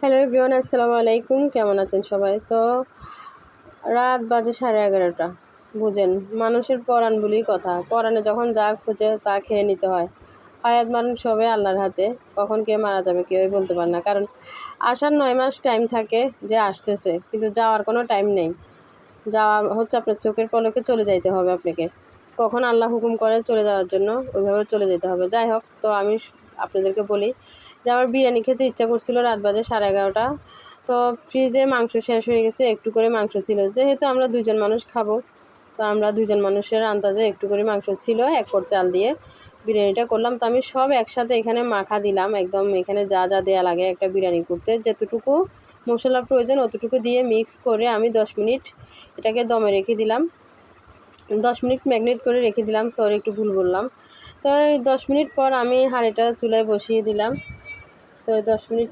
Hello everyone, আসসালামু আলাইকুম। কেমন আছেন সবাই? তো রাত বাজে 11:30। বুঝেন, মানুষের পরাণ বলেই কথা। পরাণে যখন যা খুঁজে তা খেয়ে নিতে হয়। হায়াত মানুষ সবে আল্লাহর হাতে, কখন কে মারা যাবে কেউই বলতে পারে না। কারণ আসার 9 মাস টাইম থাকে যে আসতেছে, কিন্তু যাওয়ার কোনো টাইম নেই। যাওয়া হচ্ছে আপনার চোখের পলকে চলে যাইতে হবে আপনাকে। কখন আল্লাহ হুকুম করে চলে যাওয়ার জন্য ওইভাবে চলে যেতে হবে। যাই হোক, তো আমি আপনাদেরকে বলি যে আমার বিরিয়ানি খেতে ইচ্ছা করছিল রাত বাজে 11:30। তো ফ্রিজে মাংস শেষ হয়ে গেছে, একটু করে মাংস ছিল। যেহেতু আমরা 2জন মানুষ খাবো, তো আমরা 2জন মানুষের আন্দাজে একটু করে মাংস ছিল, 1 কোট চাল দিয়ে বিরিয়ানিটা করলাম। তো আমি সব একসাথে এখানে মাখা দিলাম, একদম এখানে যা যা দেওয়া লাগে একটা বিরিয়ানি করতে, যেতটুকু মশলা প্রয়োজন অতটুকু দিয়ে মিক্স করে আমি 10 মিনিট এটাকে দমে রেখে দিলাম। 10 মিনিট ম্যাগনেট করে রেখে দিলাম। সরি, একটু ভুল বললাম। তো এই 10 মিনিট পর আমি হাঁড়িটা চুলায় বসিয়ে দিলাম। তো 10 মিনিট